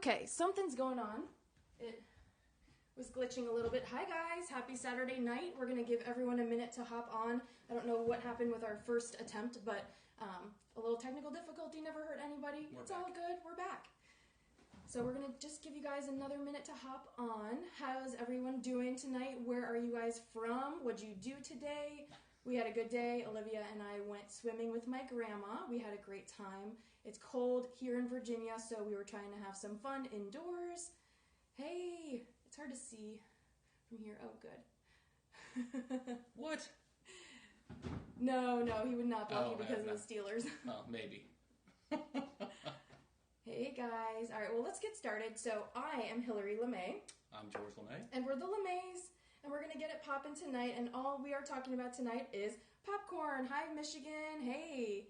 Okay, something's going on. It was glitching a little bit. Hi guys, happy Saturday night. We're going to give everyone a minute to hop on. I don't know what happened with our first attempt, but a little technical difficulty never hurt anybody. It's all good. We're back. So we're going to just give you guys another minute to hop on. How's everyone doing tonight? Where are you guys from? What'd you do today? We had a good day. Olivia and I went swimming with my grandma. We had a great time. It's cold here in Virginia, so we were trying to have some fun indoors. Hey, it's hard to see from here. Oh, good. What? No, he would not block you because of the Steelers. Oh, maybe. Hey, guys. All right, well, let's get started. So I am Hillary LaMay. I'm George LaMay. And we're the LaMays. And we're going to get it poppin' tonight. And all we are talking about tonight is popcorn. Hi, Michigan. Hey.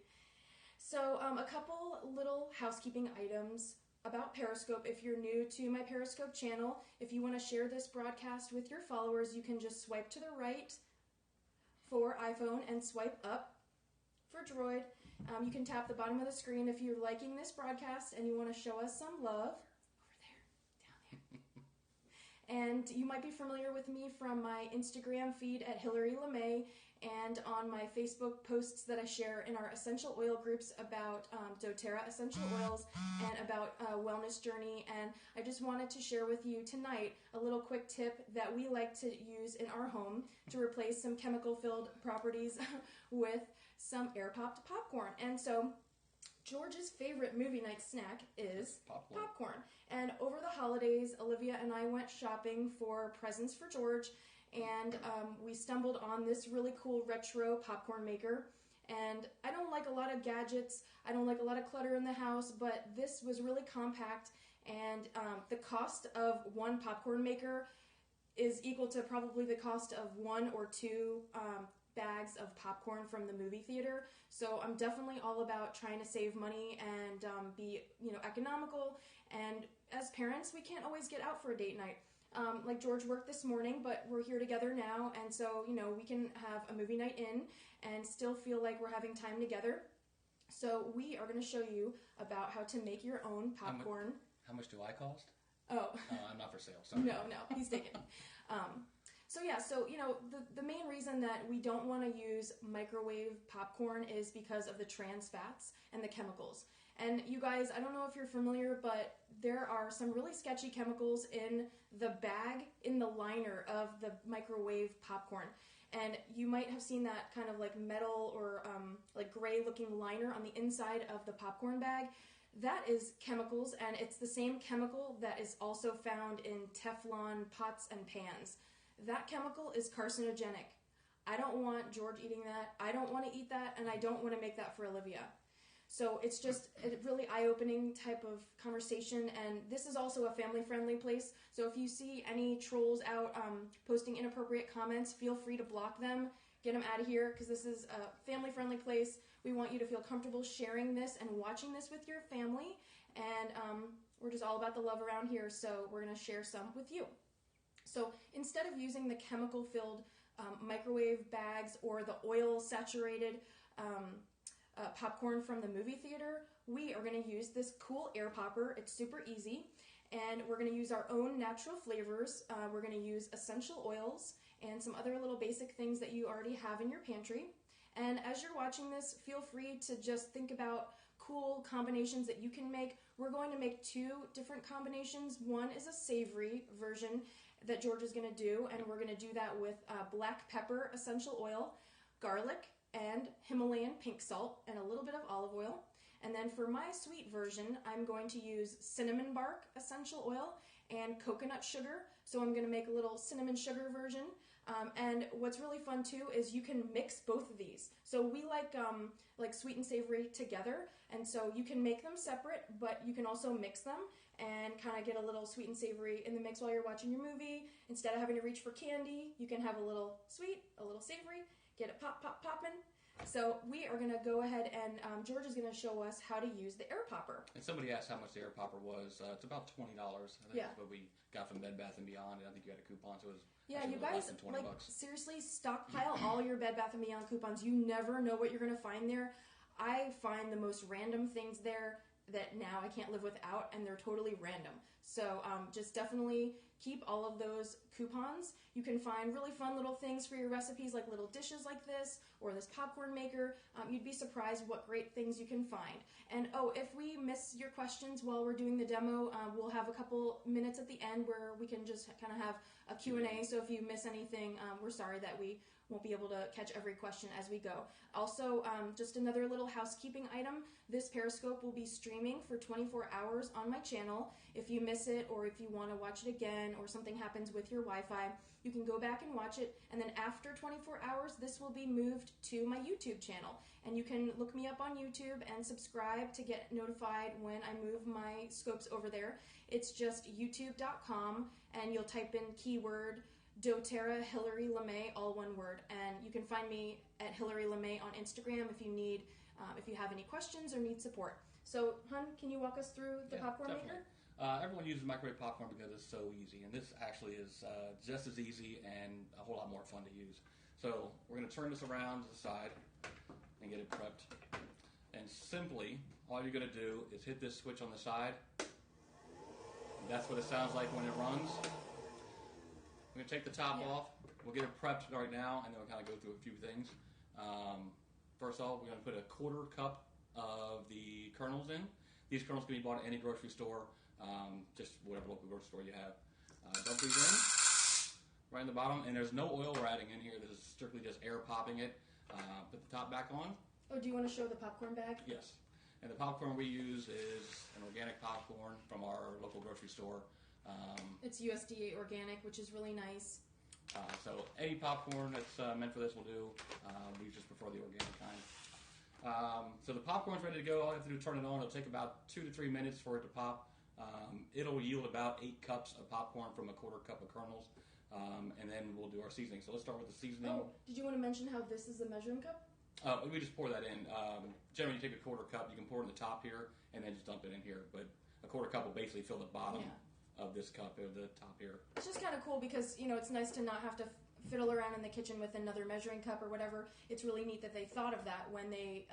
So a couple little housekeeping items about Periscope. If you're new to my Periscope channel, if you want to share this broadcast with your followers, you can just swipe to the right for iPhone and swipe up for Droid. You can tap the bottom of the screen if you're liking this broadcast and you want to show us some love. Over there, down there. And you might be familiar with me from my Instagram feed at Hillary LaMay and on my Facebook posts that I share in our essential oil groups about doTERRA essential oils and about wellness journey. And I just wanted to share with you tonight a little quick tip that we like to use in our home to replace some chemical-filled properties with some air-popped popcorn. And so George's favorite movie night snack is popcorn. And over the holidays, Olivia and I went shopping for presents for George, and we stumbled on this really cool retro popcorn maker. And I don't like a lot of gadgets, I don't like a lot of clutter in the house, but this was really compact, and the cost of one popcorn maker is equal to probably the cost of one or two bags of popcorn from the movie theater. So I'm definitely all about trying to save money and be economical. And as parents, we can't always get out for a date night. Like George worked this morning, but we're here together now, and so we can have a movie night in and still feel like we're having time together. So we are going to show you about how to make your own popcorn. How much do I cost? Oh. I'm not for sale. Sorry. No, he's taken. So the main reason that we don't want to use microwave popcorn is because of the trans fats and the chemicals. And you guys, I don't know if you're familiar, but there are some really sketchy chemicals in the bag, in the liner of the microwave popcorn. And you might have seen that kind of like metal or like gray looking liner on the inside of the popcorn bag. That is chemicals, and it's the same chemical that is also found in Teflon pots and pans. That chemical is carcinogenic. I don't want George eating that. I don't want to eat that, and I don't want to make that for Olivia. So it's just a really eye-opening type of conversation, and this is also a family-friendly place. So if you see any trolls out posting inappropriate comments, feel free to block them, get them out of here, because this is a family-friendly place. We want you to feel comfortable sharing this and watching this with your family, and we're just all about the love around here, so we're going to share some with you. So instead of using the chemical-filled microwave bags or the oil-saturated popcorn from the movie theater, we are going to use this cool air popper. It's super easy, and we're going to use our own natural flavors. We're going to use essential oils and some other little basic things that you already have in your pantry. And as you're watching this, feel free to just think about cool combinations that you can make. We're going to make two different combinations. One is a savory version that George is going to do, and we're going to do that with black pepper essential oil, garlic, and Himalayan pink salt, and a little bit of olive oil. And then for my sweet version, I'm going to use cinnamon bark essential oil and coconut sugar. So I'm going to make a little cinnamon sugar version. And what's really fun too is you can mix both of these. So we like sweet and savory together, and so you can make them separate, but you can also mix them and kind of get a little sweet and savory in the mix while you're watching your movie. Instead of having to reach for candy, you can have a little sweet, a little savory, get it poppin'. So we are going to go ahead and George is going to show us how to use the air popper. And somebody asked how much the air popper was. It's about $20. I think that's what we got from Bed Bath & Beyond, and I think you had a coupon, so it was you guys, less than 20 bucks. Seriously, stockpile all your Bed Bath & Beyond coupons. You never know what you're going to find there. I find the most random things there. that now I can't live without, and they're totally random. So just definitely keep all of those coupons. You can find really fun little things for your recipes, like little dishes like this, or this popcorn maker. You'd be surprised what great things you can find. And if we miss your questions while we're doing the demo, we'll have a couple minutes at the end where we can just kind of have a Q&A. So if you miss anything, we're sorry that we won't be able to catch every question as we go. Also, just another little housekeeping item. This Periscope will be streaming for 24 hours on my channel. If you miss it, or if you want to watch it again, or something happens with your Wi-Fi, you can go back and watch it. And then after 24 hours, this will be moved to my YouTube channel. And you can look me up on YouTube and subscribe to get notified when I move my scopes over there. It's just youtube.com, and you'll type in keyword doTERRA Hillary LaMay, all one word, and you can find me at Hillary LaMay on Instagram if you need, if you have any questions or need support. So, Hun, can you walk us through the popcorn maker? Everyone uses microwave popcorn because it's so easy, and this actually is just as easy and a whole lot more fun to use. So we're going to turn this around to the side and get it prepped. And simply, all you're going to do is hit this switch on the side. And that's what it sounds like when it runs. We're going to take the top off. We'll get it prepped right now, and then we'll kind of go through a few things. First off, we're going to put a 1/4 cup of the kernels in. These kernels can be bought at any grocery store, just whatever local grocery store you have. Dump these in right in the bottom, and there's no oil we're adding in here. This is strictly just air popping it. Put the top back on. Oh, do you want to show the popcorn bag? Yes. And the popcorn we use is an organic popcorn from our local grocery store. It's USDA organic, which is really nice. So any popcorn that's meant for this will do. We just prefer the organic kind. So the popcorn's ready to go. All you have to do is turn it on. It'll take about 2 to 3 minutes for it to pop. It'll yield about 8 cups of popcorn from a 1/4 cup of kernels. And then we'll do our seasoning. So let's start with the seasoning. Oh, did you want to mention how this is a measuring cup? We just pour that in. Generally, you take a 1/4 cup. You can pour it in the top here, and then just dump it in here. But a 1/4 cup will basically fill the bottom of this cup or the top here. It's just kind of cool because, it's nice to not have to fiddle around in the kitchen with another measuring cup or whatever. It's really neat that they thought of that when they,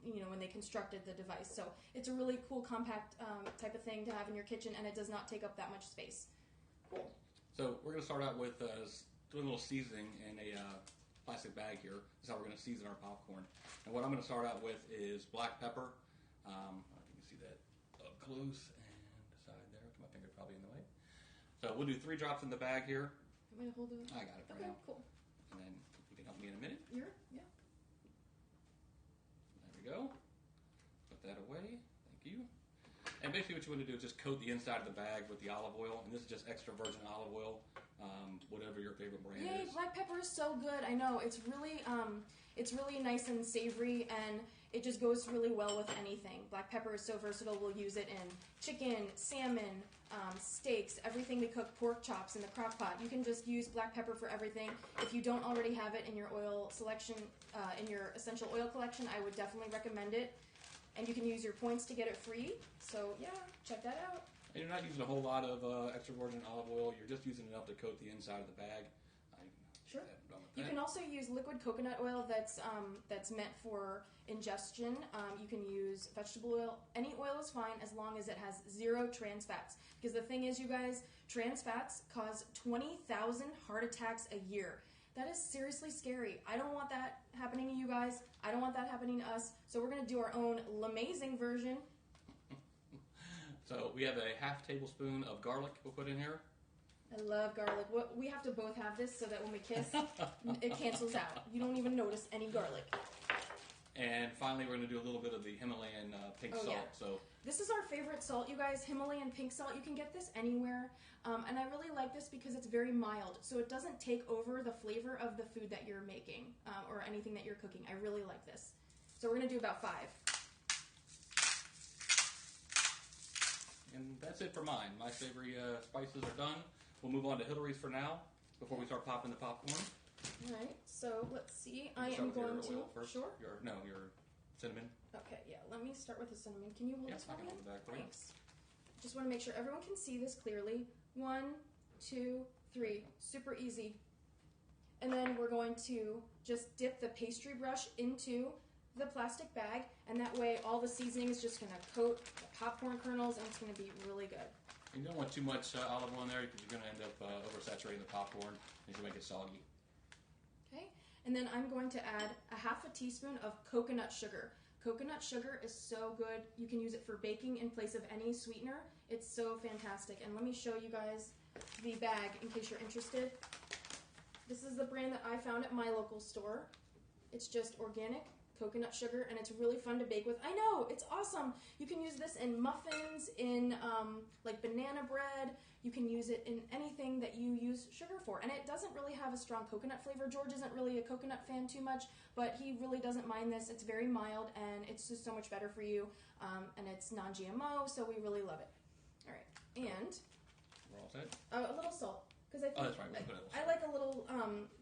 when they constructed the device. So it's a really cool, compact type of thing to have in your kitchen, and it does not take up that much space. Cool. So we're going to start out with doing a little seasoning in a plastic bag here. This is how we're going to season our popcorn. And what I'm going to start out with is black pepper. I don't know if you can see that up close. My finger probably in the way. So we'll do 3 drops in the bag here. Want me to hold it? I got it for now. Okay, cool. And then you can help me in a minute. Yeah. There we go. Put that away. Thank you. And basically what you want to do is just coat the inside of the bag with the olive oil. And this is just extra virgin olive oil, whatever your favorite brand is. Black pepper is so good. I know. It's really nice and savory, and it just goes really well with anything. Black pepper is so versatile. We'll use it in chicken, salmon, steaks, everything we cook, pork chops in the crock pot. You can just use black pepper for everything. If you don't already have it in your oil selection, in your essential oil collection, I would definitely recommend it. And you can use your points to get it free. So yeah, check that out. And you're not using a whole lot of extra virgin olive oil. You're just using enough to coat the inside of the bag. Sure. You can also use liquid coconut oil that's meant for ingestion. You can use vegetable oil. Any oil is fine as long as it has 0 trans fats. Because the thing is, you guys, trans fats cause 20,000 heart attacks a year. That is seriously scary. I don't want that happening to you guys. I don't want that happening to us. So we're going to do our own LaMayzing version. So we have a 1/2 tablespoon of garlic we'll put in here. I love garlic. We have to both have this so that when we kiss, it cancels out. You don't even notice any garlic. And finally, we're going to do a little bit of the Himalayan pink salt. Yeah. So this is our favorite salt, you guys, Himalayan pink salt. You can get this anywhere. And I really like this because it's very mild. So it doesn't take over the flavor of the food that you're making or anything that you're cooking. I really like this. So we're going to do about 5. And that's it for mine. My savory spices are done. We'll move on to Hillary's for now before we start popping the popcorn. All right, so let's see. I am going to... Sure? Your cinnamon. Okay, yeah, let me start with the cinnamon. Can you hold this for me? Hold it back for you. Thanks. Just want to make sure everyone can see this clearly. 1, 2, 3. Super easy. And then we're going to just dip the pastry brush into the plastic bag, and that way all the seasoning is just going to coat the popcorn kernels, and it's going to be really good. And you don't want too much olive oil in there because you're going to end up oversaturating the popcorn and you make it soggy. Okay, and then I'm going to add a half a teaspoon of coconut sugar. Coconut sugar is so good. You can use it for baking in place of any sweetener. It's so fantastic. And let me show you guys the bag in case you're interested. This is the brand that I found at my local store. It's just organic coconut sugar, and it's really fun to bake with. I know, it's awesome. You can use this in muffins, in like banana bread. You can use it in anything that you use sugar for. And it doesn't really have a strong coconut flavor. George isn't really a coconut fan too much, but he really doesn't mind this. It's very mild, and it's just so much better for you. And it's non-GMO, so we really love it. All right, and We're all set? a little salt. Because I think that's right. We put a little I like a little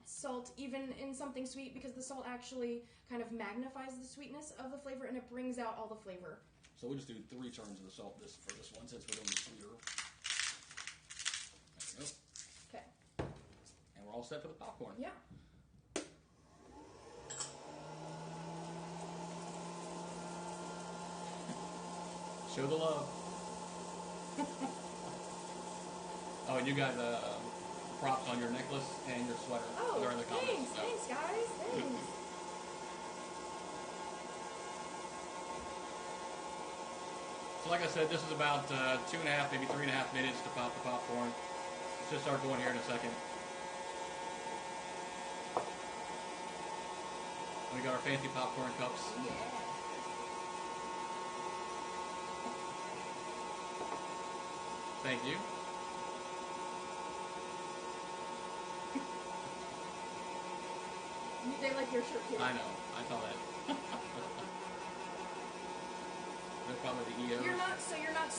salt even in something sweet, because the salt actually kind of magnifies the sweetness of the flavor, and it brings out all the flavor. So we'll just do 3 turns of the salt for this one since we're doing the sweeter. There we go. Okay. And we're all set for the popcorn. Yeah. Show the love. Oh, and you got props on your necklace and your sweater. Oh, They're in the comments. thanks guys, thanks. So like I said, this is about 2.5, maybe 3.5 minutes to pop the popcorn. Let's just start going here in a second. We got our fancy popcorn cups. Yeah. Thank you. They like your shirt too. I know. I saw that. They're probably the EOs. You're not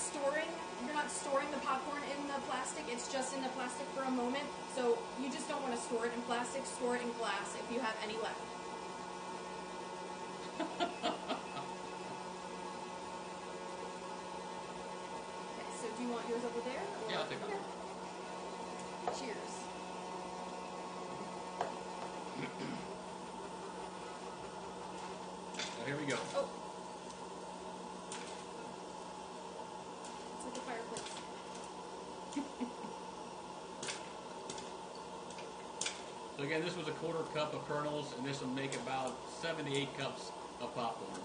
storing the popcorn in the plastic. It's just in the plastic for a moment. So you just don't want to store it in plastic. Store it in glass if you have any left. Okay, so do you want yours over there? Or? Yeah, I'll take that. Okay. Cheers. Well, here we go. Oh. It's like a fireplace. So again, this was a 1/4 cup of kernels, and this will make about 7 to 8 cups of popcorn.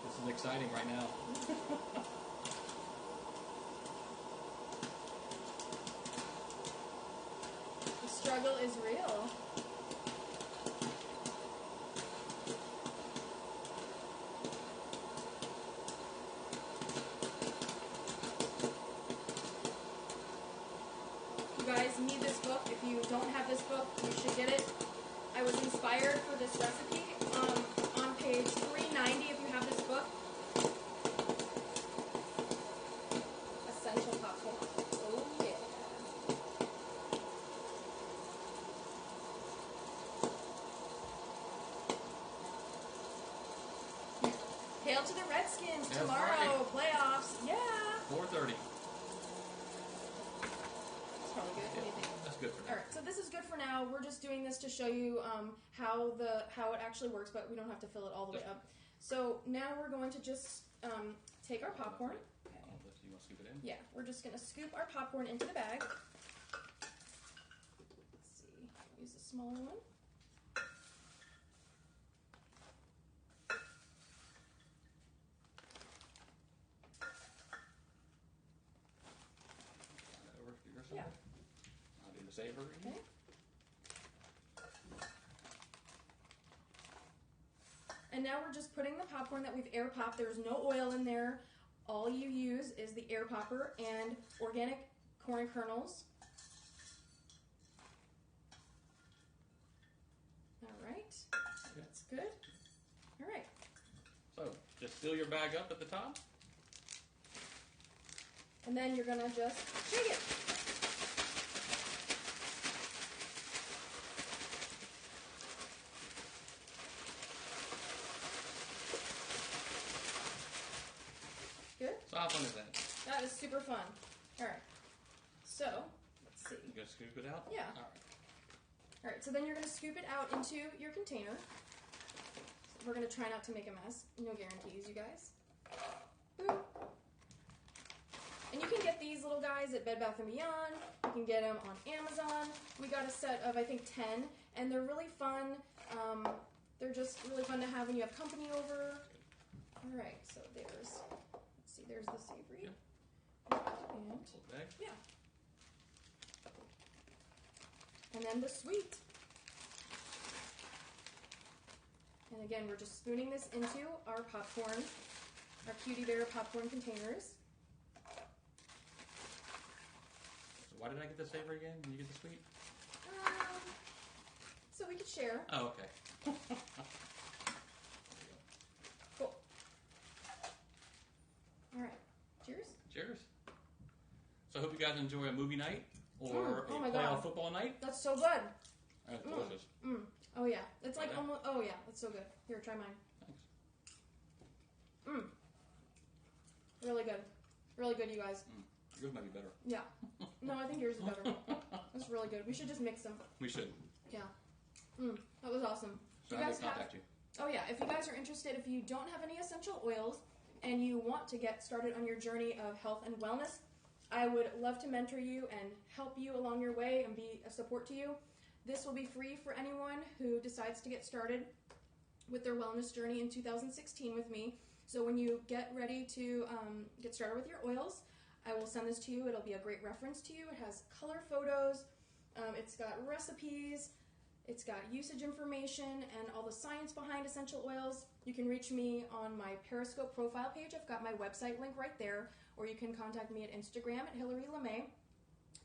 This is exciting right now. The struggle is real. You guys need this book. If you don't have this book, you should get it. I was inspired for this recipe on page 390 if you have this book. Essential popcorn. Oh yeah. Hail to the Redskins That's tomorrow. Playoffs. Yeah. 4:30. It's probably good. What do you think? That's good for All now. right, so this is good for now. We're just doing this to show you how it actually works, but we don't have to fill it all the way up. So now we're going to just take our popcorn. You want to scoop it in? Yeah, we're just going to scoop our popcorn into the bag. Let's see, use a smaller one. Over to your side. Yeah. I'll do the savory. Okay. And now we're just putting the popcorn that we've air popped. There's no oil in there. All you use is the air popper and organic corn kernels. All right. That's good. All right. So, just fill your bag up at the top. And then you're going to just shake it. Good? So how fun is that? That is super fun. All right. So, let's see. see. You gonna scoop it out? Yeah. All right, so then you're going to scoop it out into your container. We're going to try not to make a mess. No guarantees, you guys. Boop. And you can get these little guys at Bed Bath & Beyond. You can get them on Amazon. We got a set of, I think, 10, and they're really fun. They're just really fun to have when you have company over. All right, so let's see, there's the savory. Yeah. And, yeah. And then the sweet. And again, we're just spooning this into our popcorn, our Cutie Bear popcorn containers. So why did I get the savory again? Did you get the sweet? So we could share. Oh, okay. Cool. All right. Cheers. Cheers. So I hope you guys enjoy a movie night or oh a my playoff God. football night. That's so good. That's delicious. Oh yeah, it's like Okay. almost. Oh yeah, that's so good. Here, try mine. Thanks. Really good. Really good, you guys. Yours might be better. Yeah. No, I think yours is better. That's really good. We should just mix them. We should. Yeah. That was awesome. So You how guys do they contact you? Oh yeah, if you guys are interested, if you don't have any essential oils and you want to get started on your journey of health and wellness, I would love to mentor you and help you along your way and be a support to you. This will be free for anyone who decides to get started with their wellness journey in 2016 with me. So when you get ready to get started with your oils, I will send this to you. It'll be a great reference to you. It has color photos. It's got recipes. It's got usage information and all the science behind essential oils. You can reach me on my Periscope profile page. I've got my website link right there. Or you can contact me at Instagram at Hillary LaMay.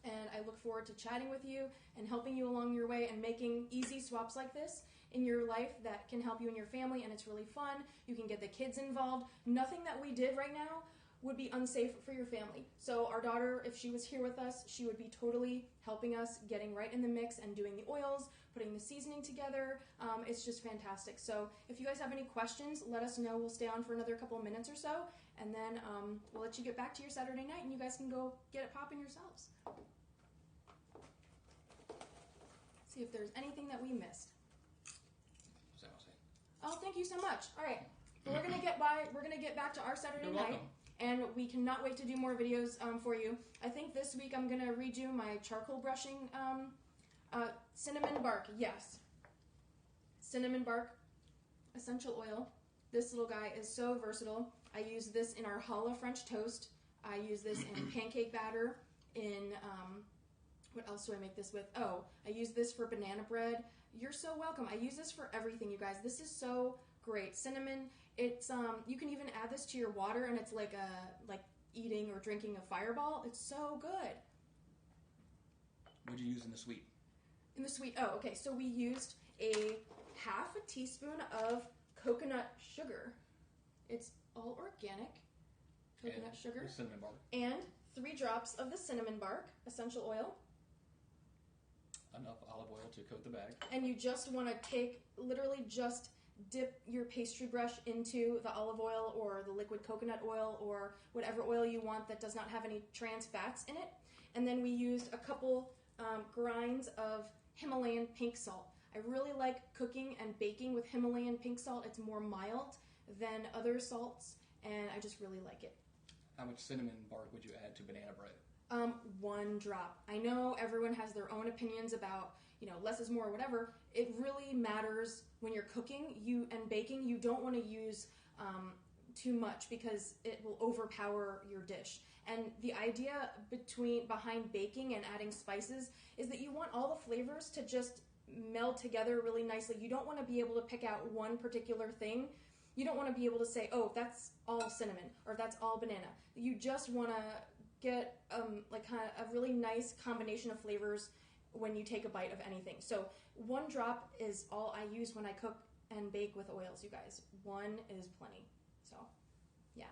And I look forward to chatting with you and helping you along your way and making easy swaps like this in your life that can help you and your family, and it's really fun. You can get the kids involved. Nothing that we did right now would be unsafe for your family. So our daughter, if she was here with us, she would be totally helping us, getting right in the mix and doing the oils, putting the seasoning together. It's just fantastic. So if you guys have any questions, let us know. We'll stay on for another couple of minutes or so, and then we'll let you get back to your Saturday night, and you guys can go get it popping yourselves. See if there's anything that we missed. Oh, thank you so much. All right, well, we're gonna get back to our Saturday You're night, welcome. and we cannot wait to do more videos for you. I think this week I'm gonna redo my charcoal brushing cinnamon bark. Yes, cinnamon bark essential oil. This little guy is so versatile. I use this in our challah French toast. I use this in pancake batter. In what else do I make this with? Oh, I use this for banana bread. You're so welcome. I use this for everything, you guys. This is so great. Cinnamon. It's you can even add this to your water, and it's like eating or drinking a Fireball. It's so good. What did you use in the sweet? In the sweet. Oh, okay. So we used a half a teaspoon of coconut sugar. It's all organic coconut sugar. The cinnamon bark. And 3 drops of the cinnamon bark essential oil. Enough olive oil to coat the bag. And you just want to literally just dip your pastry brush into the olive oil or the liquid coconut oil or whatever oil you want that does not have any trans fats in it. And then we used a couple grinds of Himalayan pink salt. I really like cooking and baking with Himalayan pink salt. It's more mild than other salts, and I just really like it. How much cinnamon bark would you add to banana bread? 1 drop. I know everyone has their own opinions about, less is more or whatever. It really matters when you're cooking and baking. You don't want to use too much because it will overpower your dish. And the idea behind baking and adding spices is that you want all the flavors to just meld together really nicely. You don't want to be able to pick out one particular thing. You don't want to be able to say, oh, that's all cinnamon or that's all banana. You just want to get kind of a really nice combination of flavors when you take a bite of anything. So 1 drop is all I use when I cook and bake with oils, you guys. 1 is plenty. So, yeah.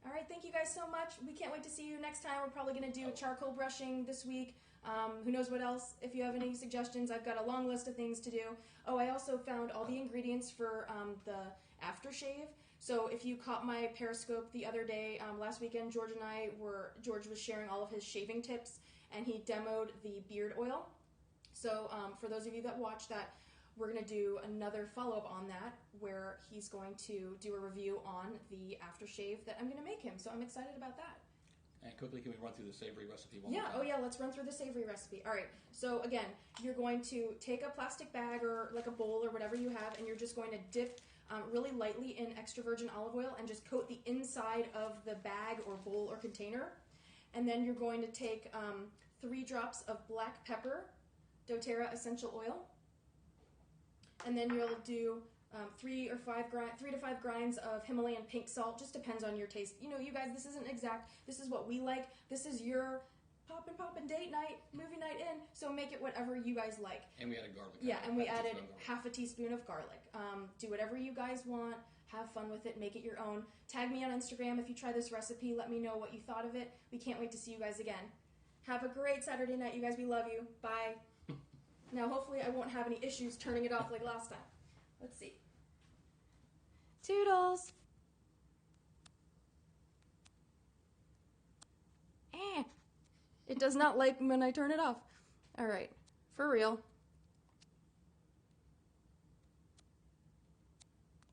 All right, thank you guys so much. We can't wait to see you next time. We're probably going to do charcoal brushing this week. Who knows what else? If you have any suggestions, I've got a long list of things to do. Oh, I also found all the ingredients for the aftershave. So if you caught my Periscope the other day, last weekend, George was sharing all of his shaving tips and he demoed the beard oil. So for those of you that watched that, we're going to do another follow-up on that where he's going to do a review on the aftershave that I'm going to make him. So I'm excited about that. And quickly, can we run through the savory recipe one Yeah, more time? oh yeah, let's run through the savory recipe. All right, so again, you're going to take a plastic bag or like a bowl or whatever you have, and you're just going to dip really lightly in extra virgin olive oil and just coat the inside of the bag or bowl or container. And then you're going to take 3 drops of black pepper, doTERRA essential oil, and then you'll do 3 to 5 grinds of Himalayan pink salt. Just depends on your taste. You know, you guys, this isn't exact. This is what we like. This is your poppin' date night, movie night in. So make it whatever you guys like. And we added garlic. Yeah, and we added half a teaspoon of garlic. Do whatever you guys want. Have fun with it. Make it your own. Tag me on Instagram if you try this recipe. Let me know what you thought of it. We can't wait to see you guys again. Have a great Saturday night, you guys. We love you. Bye. Now, hopefully I won't have any issues turning it off like last time. Let's see. Toodles! It does not like when I turn it off. All right, for real.